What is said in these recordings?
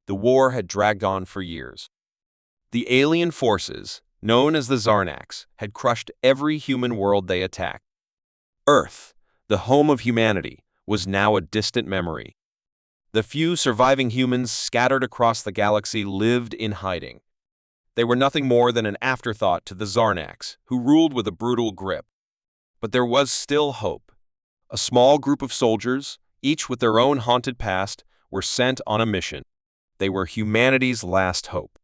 The war had dragged on for years. The alien forces, known as the Zarnax, had crushed every human world they attacked. Earth, the home of humanity, was now a distant memory. The few surviving humans scattered across the galaxy lived in hiding. They were nothing more than an afterthought to the Zarnax, who ruled with a brutal grip. But there was still hope. A small group of soldiers, each with their own haunted past, were sent on a mission. They were humanity's last hope.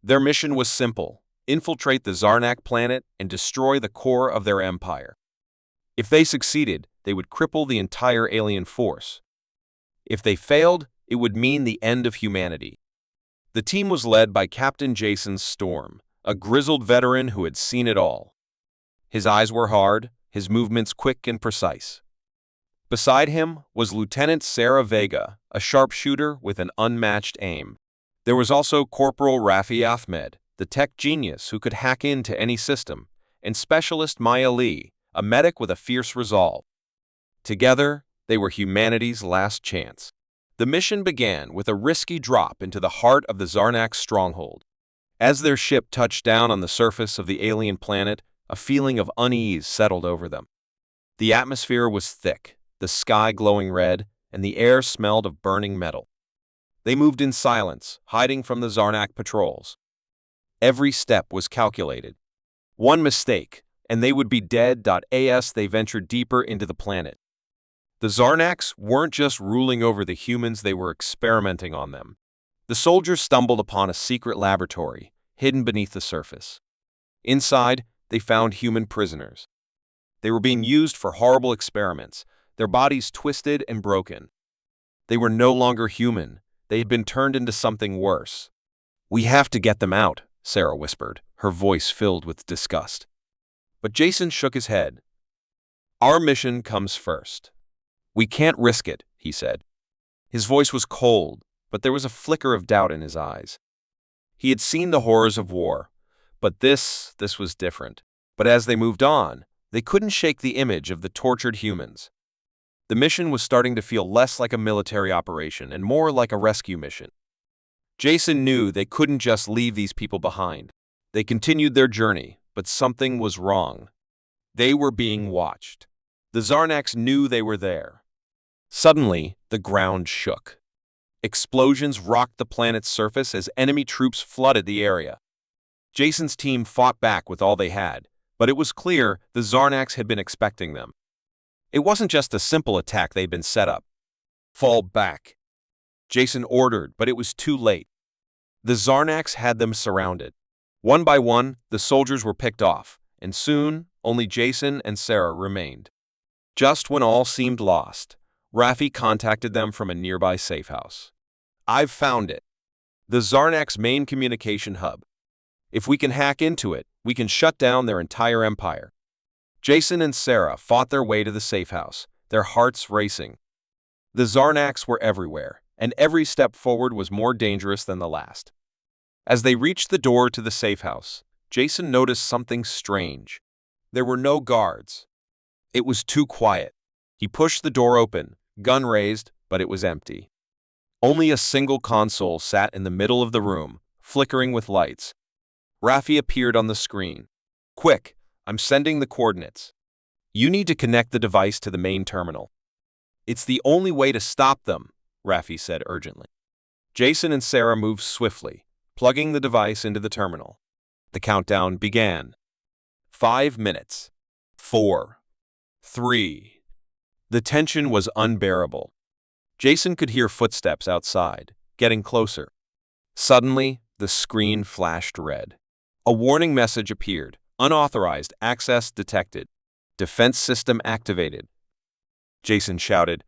Their mission was simple: infiltrate the Zarnak planet and destroy the core of their empire. If they succeeded, they would cripple the entire alien force. If they failed, it would mean the end of humanity. The team was led by Captain Jason Storm, a grizzled veteran who had seen it all. His eyes were hard, his movements quick and precise. Beside him was Lieutenant Sarah Vega, a sharpshooter with an unmatched aim. There was also Corporal Rafi Ahmed, the tech genius who could hack into any system, and Specialist Maya Lee, a medic with a fierce resolve. Together, they were humanity's last chance. The mission began with a risky drop into the heart of the Zarnak stronghold. As their ship touched down on the surface of the alien planet, a feeling of unease settled over them. The atmosphere was thick, the sky glowing red, and the air smelled of burning metal. They moved in silence, hiding from the Zarnak patrols. Every step was calculated. One mistake, and they would be dead. As they ventured deeper into the planet. The Zarnax weren't just ruling over the humans, they were experimenting on them. The soldiers stumbled upon a secret laboratory, hidden beneath the surface. Inside, they found human prisoners. They were being used for horrible experiments, their bodies twisted and broken. They were no longer human. They had been turned into something worse. "We have to get them out," Sarah whispered, her voice filled with disgust. But Jason shook his head. "Our mission comes first. We can't risk it," he said. His voice was cold, but there was a flicker of doubt in his eyes. He had seen the horrors of war, but this was different. But as they moved on, they couldn't shake the image of the tortured humans. The mission was starting to feel less like a military operation and more like a rescue mission. Jason knew they couldn't just leave these people behind. They continued their journey, but something was wrong. They were being watched. The Zarnax knew they were there. Suddenly, the ground shook. Explosions rocked the planet's surface as enemy troops flooded the area. Jason's team fought back with all they had, but it was clear the Zarnax had been expecting them. It wasn't just a simple attack they'd been set up. "Fall back," Jason ordered, but it was too late. The Zarnax had them surrounded. One by one, the soldiers were picked off, and soon only Jason and Sarah remained. Just when all seemed lost, Rafi contacted them from a nearby safe house. "I've found it. The Zarnax main communication hub. If we can hack into it, we can shut down their entire empire." Jason and Sarah fought their way to the safe house, their hearts racing. The Zarnax were everywhere, and every step forward was more dangerous than the last. As they reached the door to the safe house, Jason noticed something strange. There were no guards. It was too quiet. He pushed the door open, gun raised, but it was empty. Only a single console sat in the middle of the room, flickering with lights. Rafi appeared on the screen. "Quick, I'm sending the coordinates. You need to connect the device to the main terminal." "It's the only way to stop them," Rafi said urgently. Jason and Sarah moved swiftly, plugging the device into the terminal. The countdown began. 5 minutes. 4. 3. The tension was unbearable. Jason could hear footsteps outside, getting closer. Suddenly, the screen flashed red. A warning message appeared. "Unauthorized access detected. Defense system activated." Jason shouted,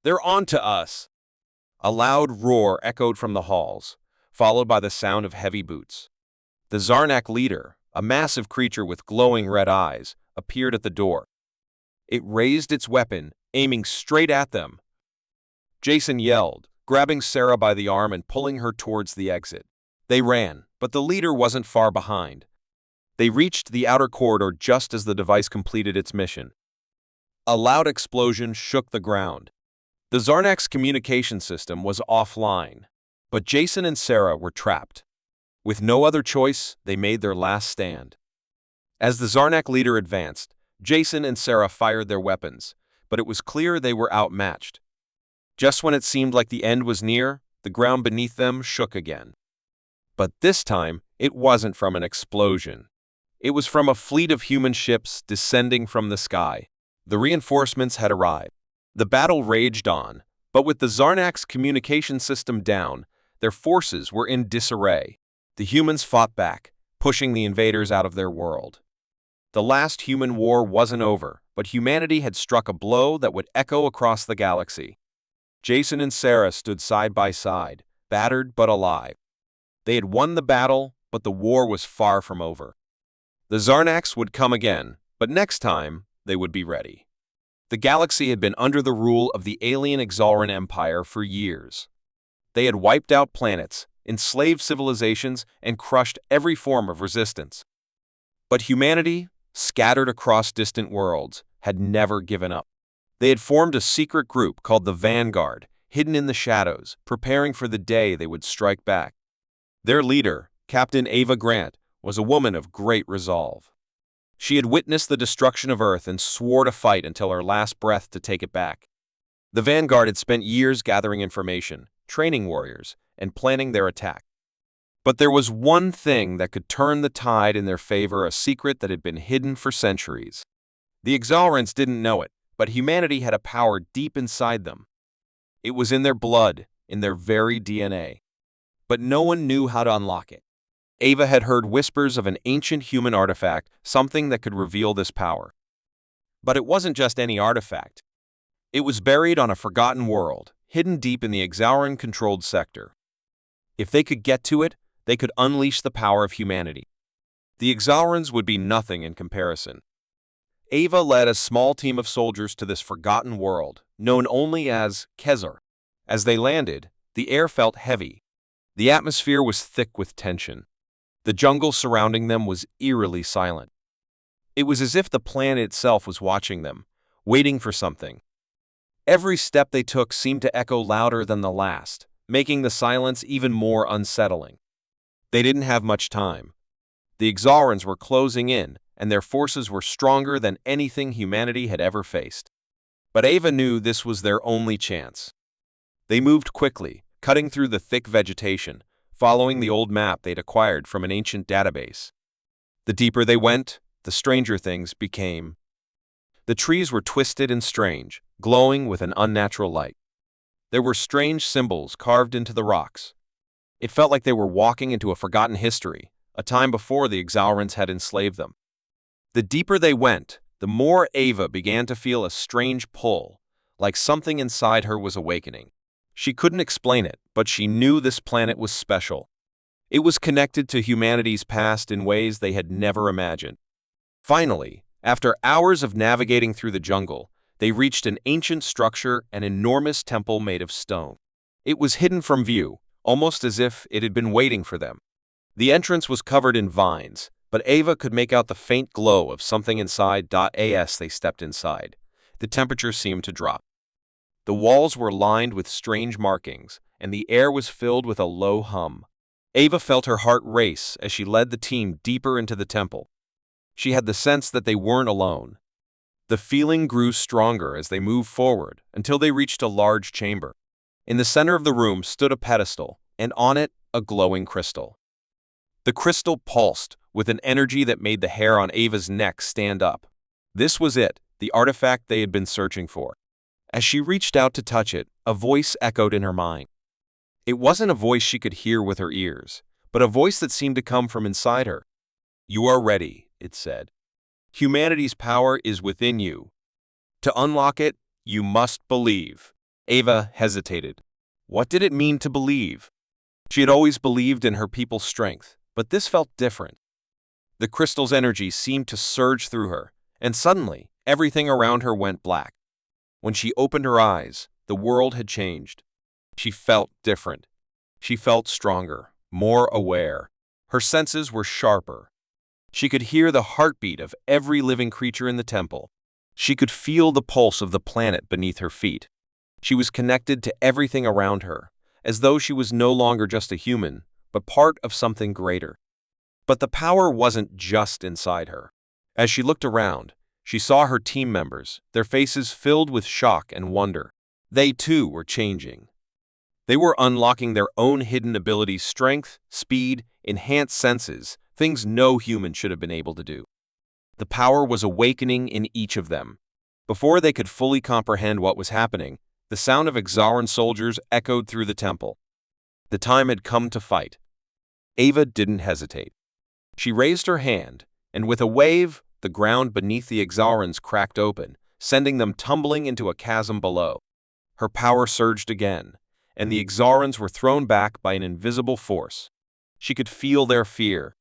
"They're on to us!" A loud roar echoed from the halls, followed by the sound of heavy boots. The Zarnak leader, a massive creature with glowing red eyes, appeared at the door. It raised its weapon, aiming straight at them. Jason yelled, grabbing Sarah by the arm and pulling her towards the exit. They ran, but the leader wasn't far behind. They reached the outer corridor just as the device completed its mission. A loud explosion shook the ground. The Zarnak's communication system was offline. But Jason and Sarah were trapped. With no other choice, they made their last stand. As the Zarnak leader advanced, Jason and Sarah fired their weapons, but it was clear they were outmatched. Just when it seemed like the end was near, the ground beneath them shook again. But this time, it wasn't from an explosion. It was from a fleet of human ships descending from the sky. The reinforcements had arrived. The battle raged on, but with the Zarnak's communication system down, their forces were in disarray. The humans fought back, pushing the invaders out of their world. The last human war wasn't over, but humanity had struck a blow that would echo across the galaxy. Jason and Sarah stood side by side, battered but alive. They had won the battle, but the war was far from over. The Zarnaks would come again, but next time, they would be ready. The galaxy had been under the rule of the alien Exalran Empire for years. They had wiped out planets, enslaved civilizations, and crushed every form of resistance. But humanity, scattered across distant worlds, had never given up. They had formed a secret group called the Vanguard, hidden in the shadows, preparing for the day they would strike back. Their leader, Captain Ava Grant, was a woman of great resolve. She had witnessed the destruction of Earth and swore to fight until her last breath to take it back. The Vanguard had spent years gathering information, training warriors, and planning their attack. But there was one thing that could turn the tide in their favor, a secret that had been hidden for centuries. The Exalrans didn't know it, but humanity had a power deep inside them. It was in their blood, in their very DNA. But no one knew how to unlock it. Ava had heard whispers of an ancient human artifact, something that could reveal this power. But it wasn't just any artifact. It was buried on a forgotten world, hidden deep in the Exalran-controlled sector. If they could get to it, they could unleash the power of humanity. The Exalrans would be nothing in comparison. Ava led a small team of soldiers to this forgotten world, known only as Kezar. As they landed, the air felt heavy. The atmosphere was thick with tension. The jungle surrounding them was eerily silent. It was as if the planet itself was watching them, waiting for something. Every step they took seemed to echo louder than the last, making the silence even more unsettling. They didn't have much time. The Exalrans were closing in, and their forces were stronger than anything humanity had ever faced. But Ava knew this was their only chance. They moved quickly, cutting through the thick vegetation, following the old map they'd acquired from an ancient database. The deeper they went, the stranger things became. The trees were twisted and strange, glowing with an unnatural light. There were strange symbols carved into the rocks. It felt like they were walking into a forgotten history, a time before the Exalrans had enslaved them. The deeper they went, the more Ava began to feel a strange pull, like something inside her was awakening. She couldn't explain it, but she knew this planet was special. It was connected to humanity's past in ways they had never imagined. Finally, after hours of navigating through the jungle, they reached an ancient structure, an enormous temple made of stone. It was hidden from view, almost as if it had been waiting for them. The entrance was covered in vines, but Ava could make out the faint glow of something inside. As they stepped inside, the temperature seemed to drop. The walls were lined with strange markings, and the air was filled with a low hum. Ava felt her heart race as she led the team deeper into the temple. She had the sense that they weren't alone. The feeling grew stronger as they moved forward until they reached a large chamber. In the center of the room stood a pedestal, and on it, a glowing crystal. The crystal pulsed with an energy that made the hair on Ava's neck stand up. This was it, the artifact they had been searching for. As she reached out to touch it, a voice echoed in her mind. It wasn't a voice she could hear with her ears, but a voice that seemed to come from inside her. "You are ready," it said. "Humanity's power is within you. To unlock it, you must believe." Ava hesitated. What did it mean to believe? She had always believed in her people's strength, but this felt different. The crystal's energy seemed to surge through her, and suddenly, everything around her went black. When she opened her eyes, the world had changed. She felt different. She felt stronger, more aware. Her senses were sharper. She could hear the heartbeat of every living creature in the temple. She could feel the pulse of the planet beneath her feet. She was connected to everything around her, as though she was no longer just a human, but part of something greater. But the power wasn't just inside her. As she looked around, she saw her team members, their faces filled with shock and wonder. They too were changing. They were unlocking their own hidden abilities: strength, speed, enhanced senses, things no human should have been able to do. The power was awakening in each of them. Before they could fully comprehend what was happening, the sound of Ixalan soldiers echoed through the temple. The time had come to fight. Ava didn't hesitate. She raised her hand, and with a wave, the ground beneath the Ixalans cracked open, sending them tumbling into a chasm below. Her power surged again, and the Ixalans were thrown back by an invisible force. She could feel their fear.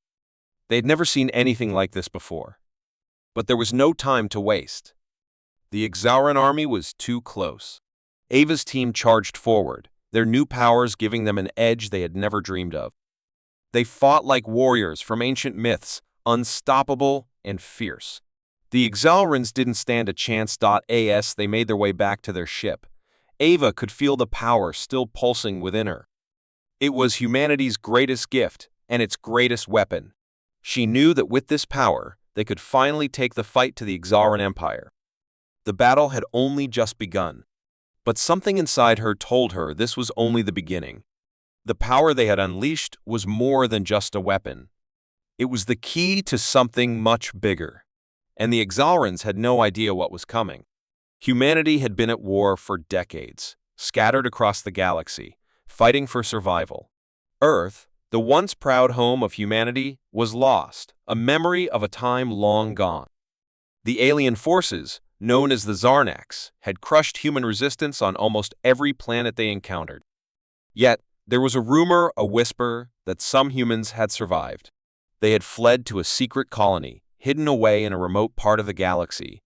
They had never seen anything like this before. But there was no time to waste. The Ixalan army was too close. Ava's team charged forward, their new powers giving them an edge they had never dreamed of. They fought like warriors from ancient myths, unstoppable and fierce. The Ixalans didn't stand a chance. As they made their way back to their ship, Ava could feel the power still pulsing within her. It was humanity's greatest gift and its greatest weapon. She knew that with this power, they could finally take the fight to the Ixalan Empire. The battle had only just begun, but something inside her told her this was only the beginning. The power they had unleashed was more than just a weapon. It was the key to something much bigger, and the Ixalans had no idea what was coming. Humanity had been at war for decades, scattered across the galaxy, fighting for survival. Earth, the once proud home of humanity, was lost, a memory of a time long gone. The alien forces, known as the Zarnax, had crushed human resistance on almost every planet they encountered. Yet, there was a rumor, a whisper, that some humans had survived. They had fled to a secret colony, hidden away in a remote part of the galaxy.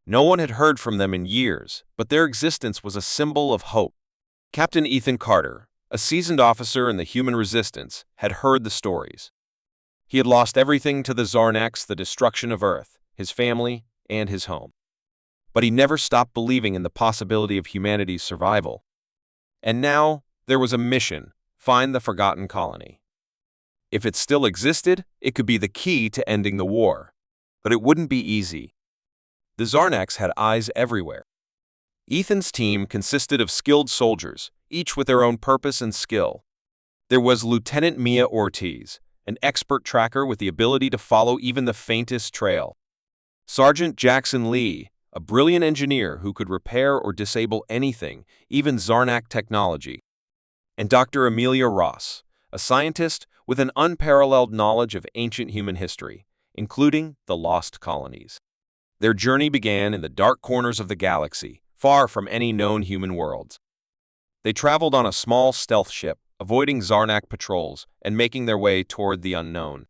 No one had heard from them in years, but their existence was a symbol of hope. Captain Ethan Carter, a seasoned officer in the human resistance, had heard the stories. He had lost everything to the Zarnax, the destruction of Earth, his family, and his home. But he never stopped believing in the possibility of humanity's survival. And now, there was a mission: find the forgotten colony. If it still existed, it could be the key to ending the war. But it wouldn't be easy. The Zarnax had eyes everywhere. Ethan's team consisted of skilled soldiers, each with their own purpose and skill. There was Lieutenant Mia Ortiz, an expert tracker with the ability to follow even the faintest trail. Sergeant Jackson Lee, a brilliant engineer who could repair or disable anything, even Zarnak technology. And Dr. Amelia Ross, a scientist with an unparalleled knowledge of ancient human history, including the lost colonies. Their journey began in the dark corners of the galaxy, far from any known human worlds. They traveled on a small stealth ship, avoiding Zarnak patrols and making their way toward the unknown.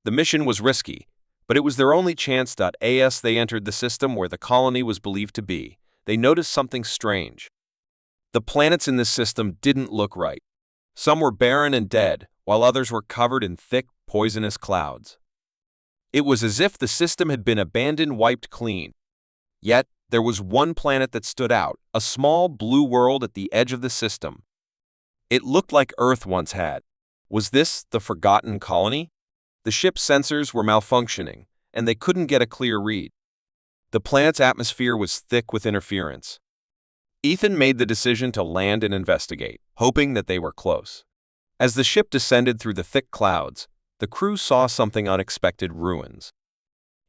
The mission was risky, but it was their only chance. As they entered the system where the colony was believed to be, they noticed something strange. The planets in this system didn't look right. Some were barren and dead, while others were covered in thick, poisonous clouds. It was as if the system had been abandoned, wiped clean. Yet, there was one planet that stood out, a small blue world at the edge of the system. It looked like Earth once had. Was this the forgotten colony? The ship's sensors were malfunctioning, and they couldn't get a clear read. The planet's atmosphere was thick with interference. Ethan made the decision to land and investigate, hoping that they were close. As the ship descended through the thick clouds, the crew saw something unexpected: ruins.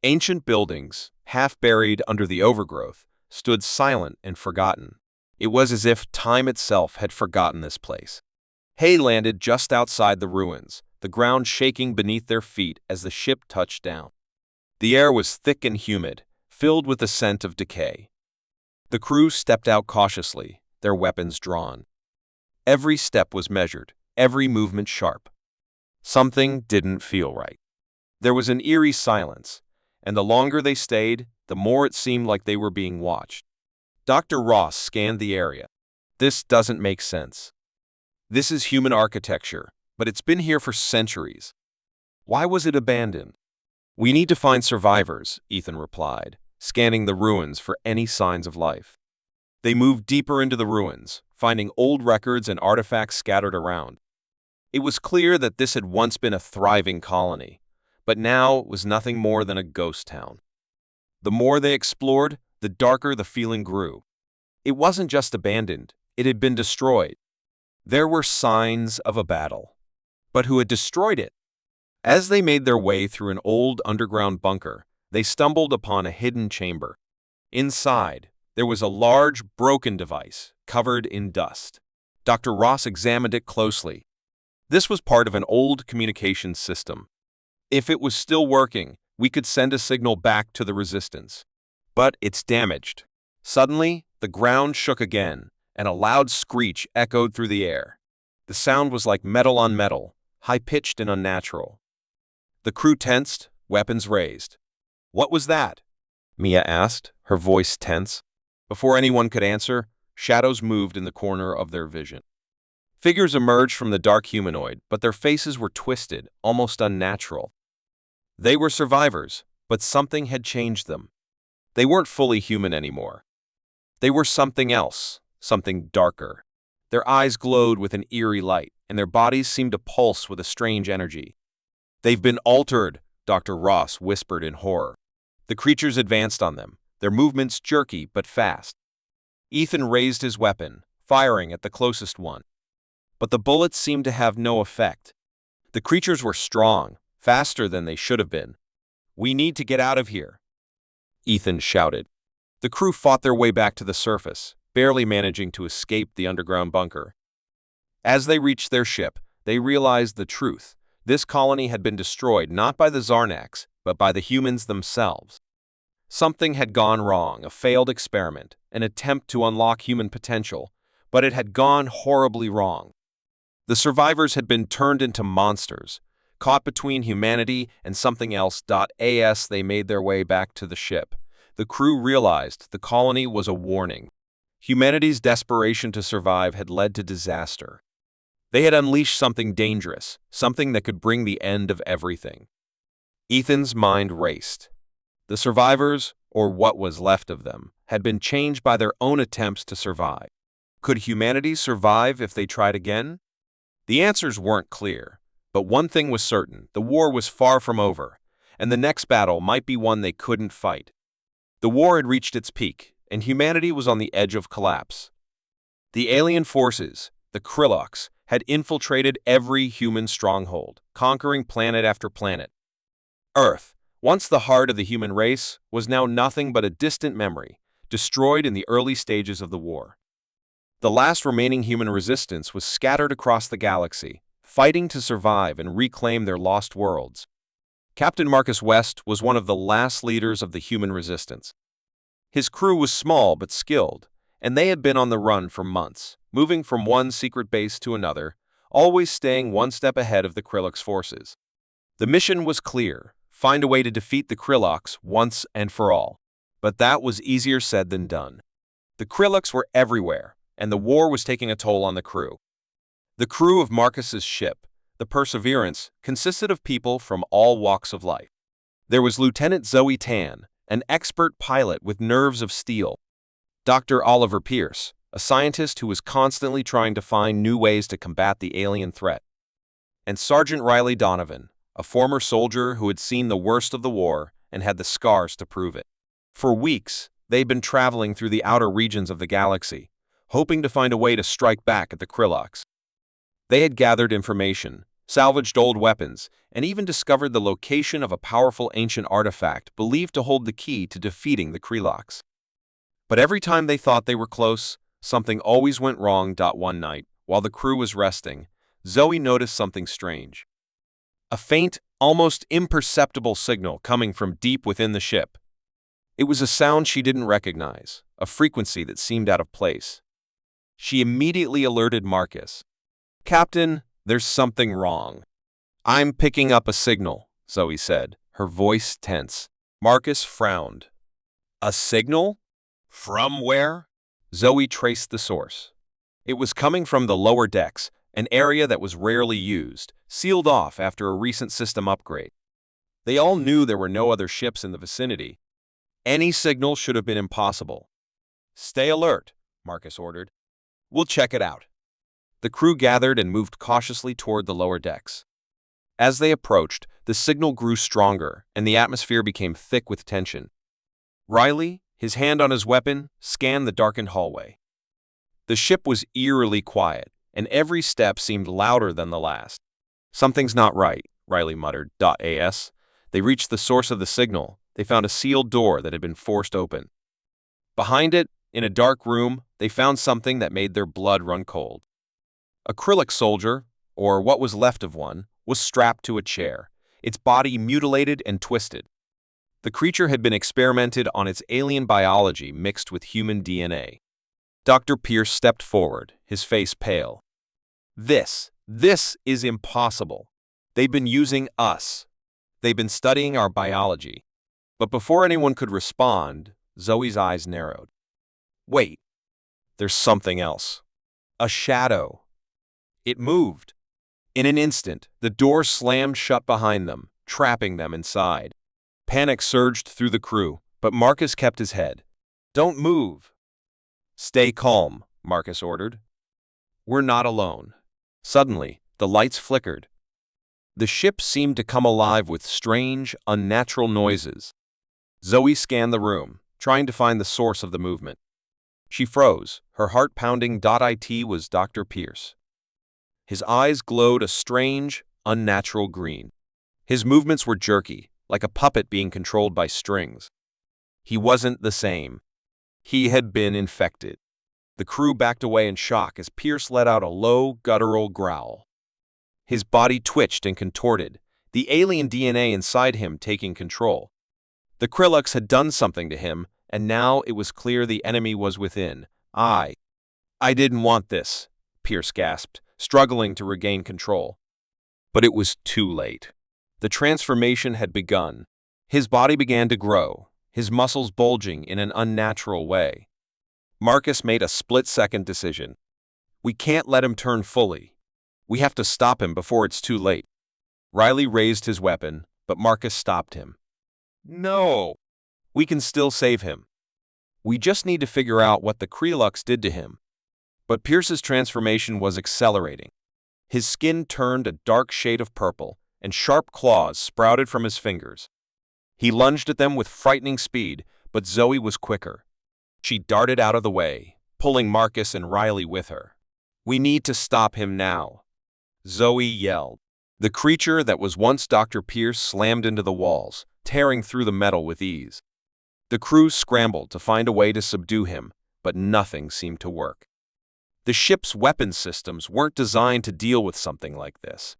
Ancient buildings, half buried under the overgrowth, stood silent and forgotten. It was as if time itself had forgotten this place. Hay landed just outside the ruins, the ground shaking beneath their feet as the ship touched down. The air was thick and humid, filled with the scent of decay. The crew stepped out cautiously, their weapons drawn. Every step was measured, every movement sharp. Something didn't feel right. There was an eerie silence, and the longer they stayed, the more it seemed like they were being watched. Dr. Ross scanned the area. This doesn't make sense. This is human architecture, but it's been here for centuries. Why was it abandoned? We need to find survivors, Ethan replied, scanning the ruins for any signs of life. They moved deeper into the ruins, finding old records and artifacts scattered around. It was clear that this had once been a thriving colony, but now it was nothing more than a ghost town. The more they explored, the darker the feeling grew. It wasn't just abandoned, it had been destroyed. There were signs of a battle. But who had destroyed it? As they made their way through an old underground bunker, they stumbled upon a hidden chamber. Inside, there was a large, broken device, covered in dust. Dr. Ross examined it closely. This was part of an old communications system. If it was still working, we could send a signal back to the resistance. But it's damaged. Suddenly, the ground shook again, and a loud screech echoed through the air. The sound was like metal on metal, high-pitched and unnatural. The crew tensed, weapons raised. "What was that?" Mia asked, her voice tense. Before anyone could answer, shadows moved in the corner of their vision. Figures emerged from the dark humanoid, but their faces were twisted, almost unnatural. They were survivors, but something had changed them. They weren't fully human anymore. They were something else, something darker. Their eyes glowed with an eerie light, and their bodies seemed to pulse with a strange energy. "They've been altered," Dr. Ross whispered in horror. The creatures advanced on them, their movements jerky but fast. Ethan raised his weapon, firing at the closest one. But the bullets seemed to have no effect. The creatures were strong, faster than they should have been. "We need to get out of here," Ethan shouted. The crew fought their way back to the surface, barely managing to escape the underground bunker. As they reached their ship, they realized the truth. This colony had been destroyed not by the Zarnax, but by the humans themselves. Something had gone wrong, a failed experiment, an attempt to unlock human potential, but it had gone horribly wrong. The survivors had been turned into monsters, caught between humanity and something else. As they made their way back to the ship, the crew realized the colony was a warning. Humanity's desperation to survive had led to disaster. They had unleashed something dangerous, something that could bring the end of everything. Ethan's mind raced. The survivors, or what was left of them, had been changed by their own attempts to survive. Could humanity survive if they tried again? The answers weren't clear, but one thing was certain: the war was far from over, and the next battle might be one they couldn't fight. The war had reached its peak, and humanity was on the edge of collapse. The alien forces, the Krylloks, had infiltrated every human stronghold, conquering planet after planet. Earth, once the heart of the human race, was now nothing but a distant memory, destroyed in the early stages of the war. The last remaining human resistance was scattered across the galaxy, fighting to survive and reclaim their lost worlds. Captain Marcus West was one of the last leaders of the human resistance. His crew was small but skilled, and they had been on the run for months, moving from one secret base to another, always staying one step ahead of the Krylloks' forces. The mission was clear: find a way to defeat the Krylloks once and for all. But that was easier said than done. The Krylloks were everywhere, and the war was taking a toll on the crew. The crew of Marcus's ship, the Perseverance, consisted of people from all walks of life. There was Lieutenant Zoe Tan, an expert pilot with nerves of steel; Dr. Oliver Pierce, a scientist who was constantly trying to find new ways to combat the alien threat; and Sergeant Riley Donovan, a former soldier who had seen the worst of the war and had the scars to prove it. For weeks, they'd been traveling through the outer regions of the galaxy, hoping to find a way to strike back at the Krylloks. They had gathered information, salvaged old weapons, and even discovered the location of a powerful ancient artifact believed to hold the key to defeating the Krylloks. But every time they thought they were close, something always went wrong. One night, while the crew was resting, Zoe noticed something strange. A faint, almost imperceptible signal coming from deep within the ship. It was a sound she didn't recognize, a frequency that seemed out of place. She immediately alerted Marcus. "Captain, there's something wrong." "I'm picking up a signal," Zoe said, her voice tense. Marcus frowned. "A signal? From where?" Zoe traced the source. It was coming from the lower decks, an area that was rarely used, sealed off after a recent system upgrade. They all knew there were no other ships in the vicinity. Any signal should have been impossible. "Stay alert," Marcus ordered. We'll check it out. The crew gathered and moved cautiously toward the lower decks. As they approached, the signal grew stronger, and the atmosphere became thick with tension. Riley, his hand on his weapon, scanned the darkened hallway. The ship was eerily quiet, and every step seemed louder than the last. Something's not right, Riley muttered. As they reached the source of the signal, they found a sealed door that had been forced open. Behind it, in a dark room, they found something that made their blood run cold. A Krylak soldier, or what was left of one, was strapped to a chair, its body mutilated and twisted. The creature had been experimented on its alien biology mixed with human DNA. Dr. Pierce stepped forward, his face pale. This is impossible. They've been using us. They've been studying our biology. But before anyone could respond, Zoe's eyes narrowed. Wait, there's something else. A shadow. It moved. In an instant, the door slammed shut behind them, trapping them inside. Panic surged through the crew, but Marcus kept his head. Don't move. Stay calm, Marcus ordered. We're not alone. Suddenly, the lights flickered. The ship seemed to come alive with strange, unnatural noises. Zoe scanned the room, trying to find the source of the movement. She froze, her heart pounding. It was Dr. Pierce. His eyes glowed a strange, unnatural green. His movements were jerky, like a puppet being controlled by strings. He wasn't the same. He had been infected. The crew backed away in shock as Pierce let out a low, guttural growl. His body twitched and contorted, the alien DNA inside him taking control. The Krylaks had done something to him, and now it was clear the enemy was within. I didn't want this, Pierce gasped, struggling to regain control. But it was too late. The transformation had begun. His body began to grow, his muscles bulging in an unnatural way. Marcus made a split-second decision. We can't let him turn fully. We have to stop him before it's too late. Riley raised his weapon, but Marcus stopped him. No! We can still save him. We just need to figure out what the Krylaks did to him. But Pierce's transformation was accelerating. His skin turned a dark shade of purple, and sharp claws sprouted from his fingers. He lunged at them with frightening speed, but Zoe was quicker. She darted out of the way, pulling Marcus and Riley with her. We need to stop him now, Zoe yelled. The creature that was once Dr. Pierce slammed into the walls, tearing through the metal with ease. The crew scrambled to find a way to subdue him, but nothing seemed to work. The ship's weapons systems weren't designed to deal with something like this.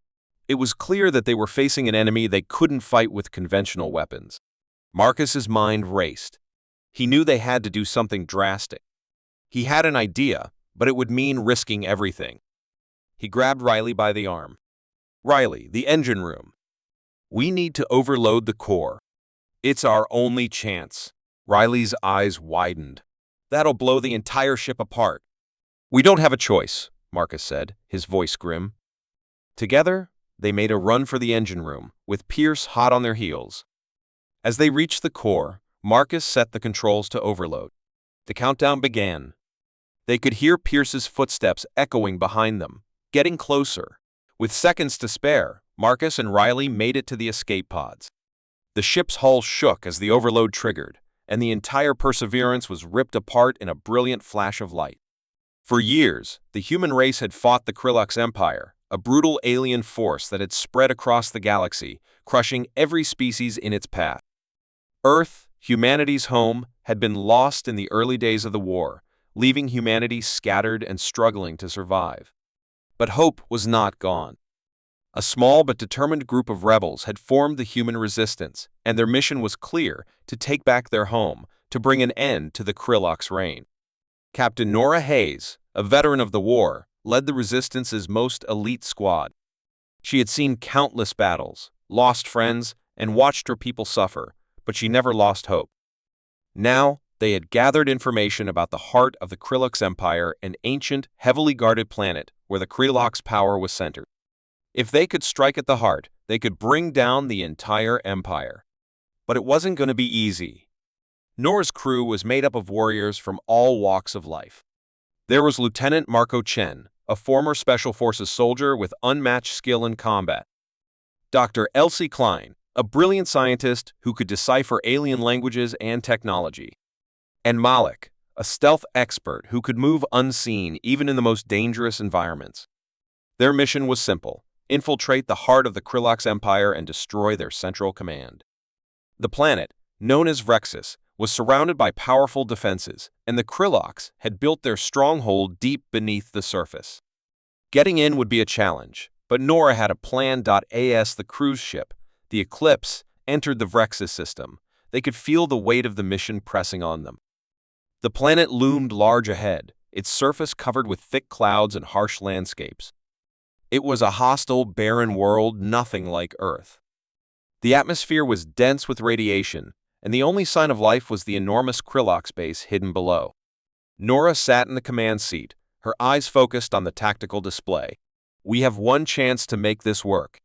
It was clear that they were facing an enemy they couldn't fight with conventional weapons. Marcus's mind raced. He knew they had to do something drastic. He had an idea, but it would mean risking everything. He grabbed Riley by the arm. Riley, the engine room. We need to overload the core. It's our only chance. Riley's eyes widened. That'll blow the entire ship apart. We don't have a choice, Marcus said, his voice grim. Together, they made a run for the engine room, with Pierce hot on their heels. As they reached the core, Marcus set the controls to overload. The countdown began. They could hear Pierce's footsteps echoing behind them, getting closer. With seconds to spare, Marcus and Riley made it to the escape pods. The ship's hull shook as the overload triggered, and the entire Perseverance was ripped apart in a brilliant flash of light. For years, the human race had fought the Krylak's empire, a brutal alien force that had spread across the galaxy, crushing every species in its path. Earth, humanity's home, had been lost in the early days of the war, leaving humanity scattered and struggling to survive. But hope was not gone. A small but determined group of rebels had formed the human resistance, and their mission was clear: to take back their home, to bring an end to the Krylak's reign. Captain Nora Hayes, a veteran of the war, led the Resistance's most elite squad. She had seen countless battles, lost friends, and watched her people suffer, but she never lost hope. Now, they had gathered information about the heart of the Krylak's empire, an ancient, heavily guarded planet where the Krylak's power was centered. If they could strike at the heart, they could bring down the entire empire. But it wasn't going to be easy. Nora's crew was made up of warriors from all walks of life. There was Lieutenant Marco Chen, a former Special Forces soldier with unmatched skill in combat. Dr. Elsie Klein, a brilliant scientist who could decipher alien languages and technology. And Malik, a stealth expert who could move unseen even in the most dangerous environments. Their mission was simple: infiltrate the heart of the Krilox Empire and destroy their central command. The planet, known as Vrexus, was surrounded by powerful defenses, and the Krilox had built their stronghold deep beneath the surface. Getting in would be a challenge, but Nora had a plan. As the cruise ship, the Eclipse, entered the Vrexus system, they could feel the weight of the mission pressing on them. The planet loomed large ahead, its surface covered with thick clouds and harsh landscapes. It was a hostile, barren world, nothing like Earth. The atmosphere was dense with radiation, and the only sign of life was the enormous Krilox base hidden below. Nora sat in the command seat, her eyes focused on the tactical display. We have one chance to make this work.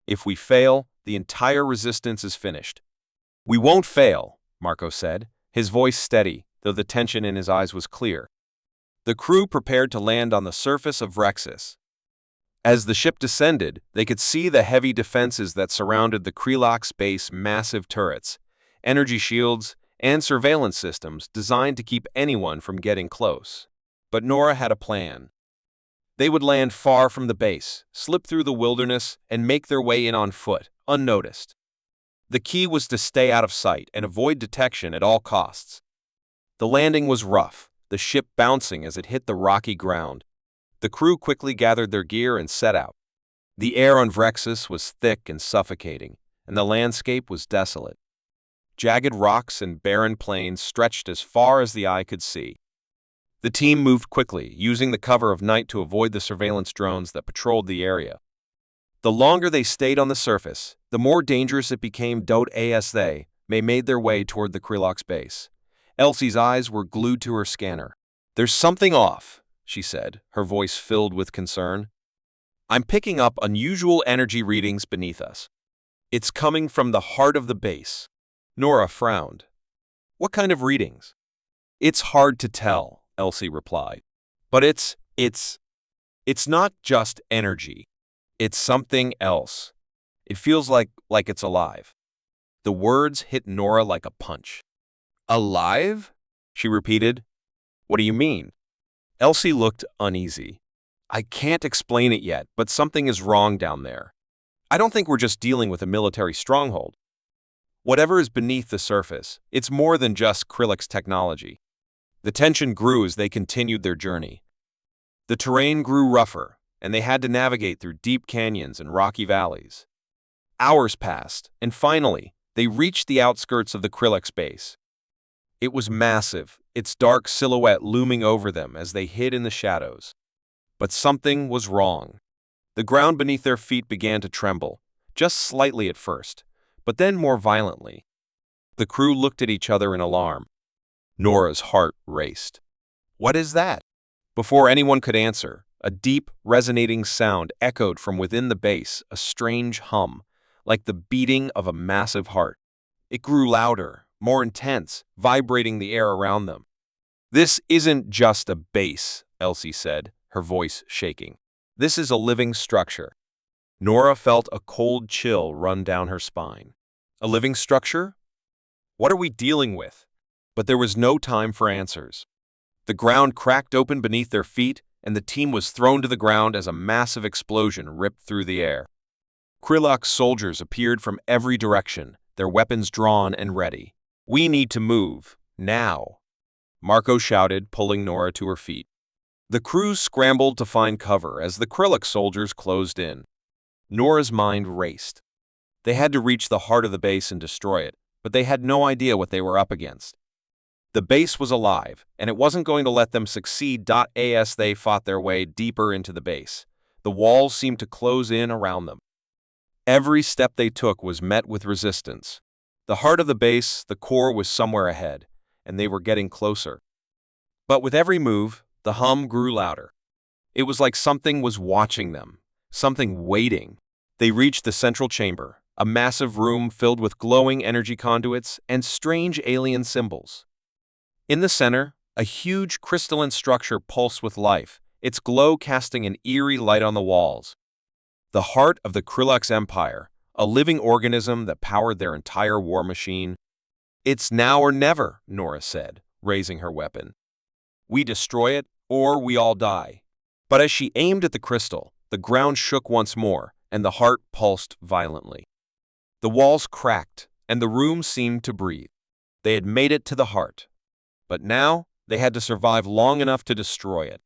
If we fail, the entire resistance is finished. We won't fail, Marco said, his voice steady, though the tension in his eyes was clear. The crew prepared to land on the surface of Vrexus. As the ship descended, they could see the heavy defenses that surrounded the Krilox base: massive turrets, energy shields, and surveillance systems designed to keep anyone from getting close. But Nora had a plan. They would land far from the base, slip through the wilderness, and make their way in on foot, unnoticed. The key was to stay out of sight and avoid detection at all costs. The landing was rough, the ship bouncing as it hit the rocky ground. The crew quickly gathered their gear and set out. The air on Vrexus was thick and suffocating, and the landscape was desolate. Jagged rocks and barren plains stretched as far as the eye could see. The team moved quickly, using the cover of night to avoid the surveillance drones that patrolled the area. The longer they stayed on the surface, the more dangerous it became. As they made their way toward the Krilox base, Elsie's eyes were glued to her scanner. "There's something off," she said, her voice filled with concern. "I'm picking up unusual energy readings beneath us. It's coming from the heart of the base." Nora frowned. "What kind of readings?" "It's hard to tell," Elsie replied. "But it's not just energy. It's something else. It feels like it's alive." The words hit Nora like a punch. "Alive?" she repeated. "What do you mean?" Elsie looked uneasy. "I can't explain it yet, but something is wrong down there. I don't think we're just dealing with a military stronghold. Whatever is beneath the surface, it's more than just Krilox technology." The tension grew as they continued their journey. The terrain grew rougher, and they had to navigate through deep canyons and rocky valleys. Hours passed, and finally, they reached the outskirts of the Krilox base. It was massive, its dark silhouette looming over them as they hid in the shadows. But something was wrong. The ground beneath their feet began to tremble, just slightly at first, but then more violently. The crew looked at each other in alarm. Nora's heart raced. "What is that?" Before anyone could answer, a deep, resonating sound echoed from within the base, a strange hum, like the beating of a massive heart. It grew louder, more intense, vibrating the air around them. "This isn't just a base," Elsie said, her voice shaking. "This is a living structure." Nora felt a cold chill run down her spine. A living structure? What are we dealing with? But there was no time for answers. The ground cracked open beneath their feet, and the team was thrown to the ground as a massive explosion ripped through the air. Krilox soldiers appeared from every direction, their weapons drawn and ready. "We need to move, now," Marco shouted, pulling Nora to her feet. The crew scrambled to find cover as the Krilox soldiers closed in. Nora's mind raced. They had to reach the heart of the base and destroy it, but they had no idea what they were up against. The base was alive, and it wasn't going to let them succeed. As they fought their way deeper into the base, the walls seemed to close in around them. Every step they took was met with resistance. The heart of the base, the core, was somewhere ahead, and they were getting closer. But with every move, the hum grew louder. It was like something was watching them, something waiting. They reached the central chamber, a massive room filled with glowing energy conduits and strange alien symbols. In the center, A huge crystalline structure pulsed with life, its glow casting an eerie light on the walls. The heart of the Krillux Empire, a living organism that powered their entire war machine. "It's now or never," Nora said, raising her weapon. "We destroy it, or we all die." But as she aimed at the crystal, the ground shook once more, and the heart pulsed violently. The walls cracked, and the room seemed to breathe. They had made it to the heart. But now, they had to survive long enough to destroy it.